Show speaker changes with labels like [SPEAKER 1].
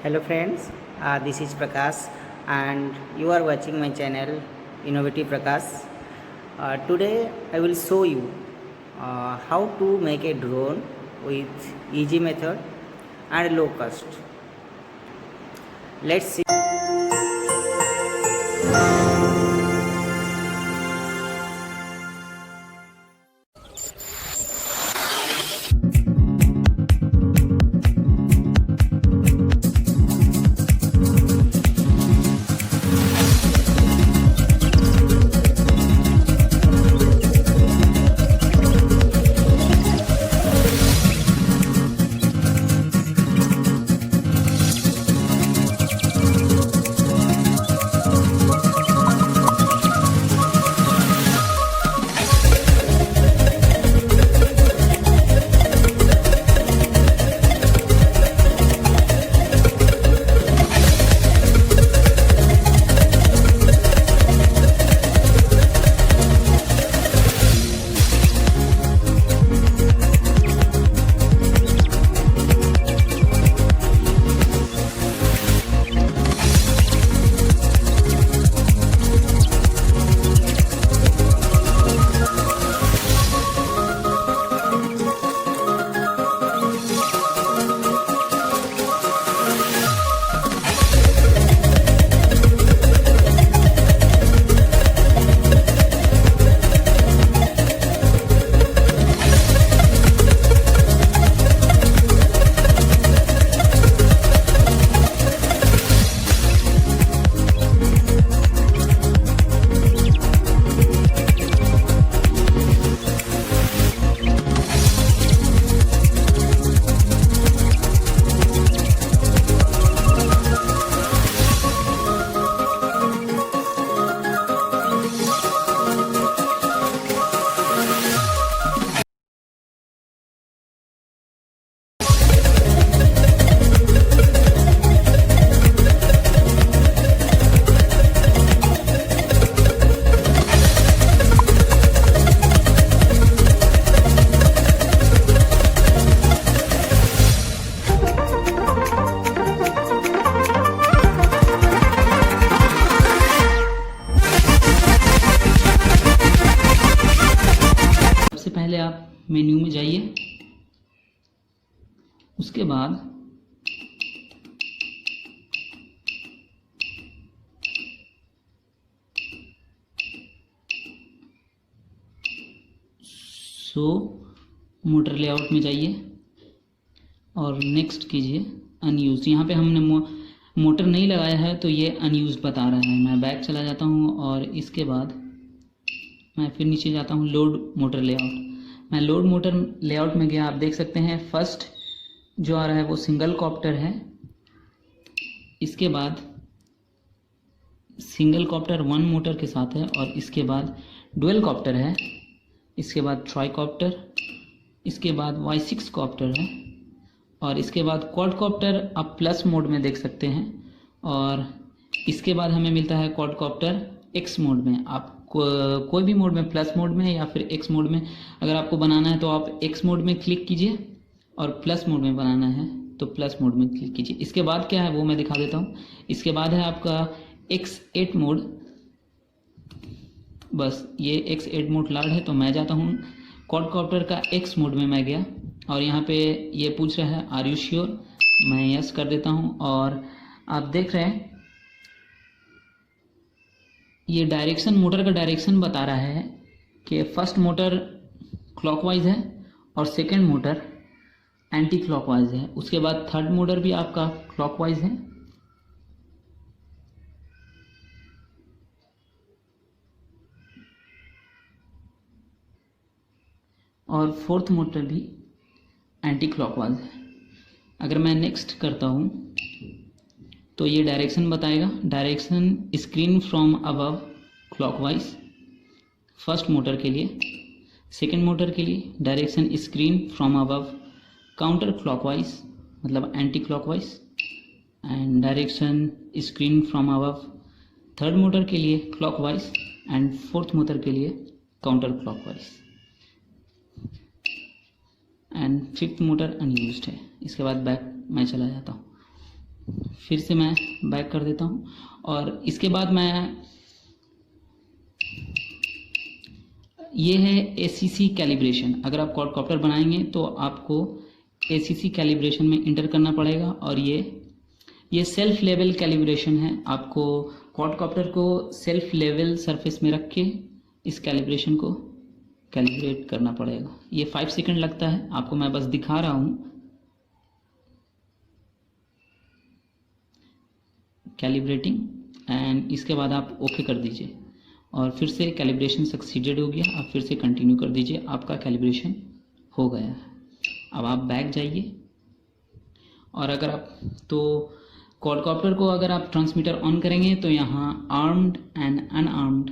[SPEAKER 1] Hello friends, this is Prakash and you are watching my channel Innovative Prakash. Today I will show you how to make a drone with easy method and low cost. Let's see.
[SPEAKER 2] सबसे पहले आप menu में जाइए, उसके बाद show motor layout में जाइए और नेक्स्ट कीजिए अनयूज। यहाँ पे हमने मोटर नहीं लगाया है तो ये अनयूज बता रहा है। मैं बैक चला जाता हूँ और इसके बाद मैं फिर नीचे जाता हूँ लोड मोटर लेआउट। मैं लोड मोटर लेआउट में गया। आप देख सकते हैं फर्स्ट जो आ रहा है वो सिंगल कॉप्टर है, इसके बाद सिंगल कॉप्टर 1 मोटर के साथ है और इसके बाद डुअल कॉप्टर है, इसके बाद ट्राइकॉप्टर, इसके बाद Y6 कॉप्टर है और इसके बाद क्वाड कॉप्टर आप प्लस मोड में देख सकते हैं और इसके बाद हमें मिलता है क्वाड कॉप्टर X मोड में। आप कोई भी मोड में, प्लस मोड में या फिर X मोड में अगर आपको बनाना है तो आप X मोड में क्लिक कीजिए और प्लस मोड में बनाना है तो प्लस मोड में क्लिक कीजिए। इसके बाद क्या है वो मैं दिखा देता हूँ। इसके बाद है आपका X8 मोड। बस ये X8 मोड लाड है तो मैं जाता हूँ क्वाडकॉप्टर का X मोड में मैं गया और यहाँ पे ये पूछ रहा है आर यू श्योर, मैं यस कर देता हूँ और आप देख रहे हैं ये डायरेक्शन, मोटर का डायरेक्शन बता रहा है कि फर्स्ट मोटर क्लॉकवाइज है और सेकंड मोटर एंटी क्लॉकवाइज है। उसके बाद थर्ड मोटर भी आपका क्लॉकवाइज है और फोर्थ मोटर भी एंटी क्लॉकवाइज है। अगर मैं नेक्स्ट करता हूँ तो ये डायरेक्शन बताएगा, direction screen from above clockwise first motor के लिए, सेकंड मोटर के लिए direction screen from above counter clockwise मतलब anti clockwise and direction screen from above third motor के लिए क्लॉकवाइज एंड फोर्थ मोटर के लिए counter clockwise and fifth motor unused है। इसके बाद बैक मैं चला जाता हूँ। फिर से मैं बैक कर देता हूँ और इसके बाद मैं ये है ACC कैलिब्रेशन। अगर आप क्वाडकॉप्टर बनाएंगे तो आपको ACC कैलिब्रेशन में इंटर करना पड़ेगा और ये सेल्फ लेवल कैलिब्रेशन है। आपको क्वाडकॉप्टर को सेल्फ लेवल सरफेस में रख के इस कैलिब्रेशन को कैलिब्रेट करना पड़ेगा। ये 5 सेकंड लगता है, आपको मैं बस दिखा रहा हूँ कैलिब्रेटिंग। एंड इसके बाद आप ओके कर दीजिए और फिर से कैलिब्रेशन सक्सीडेड हो गया। आप फिर से कंटिन्यू कर दीजिए, आपका कैलिब्रेशन हो गया है। अब आप बैक जाइए और अगर आप तो क्वाडकॉप्टर को अगर आप ट्रांसमीटर ऑन करेंगे तो यहाँ आर्म्ड एंड अनआर्म्ड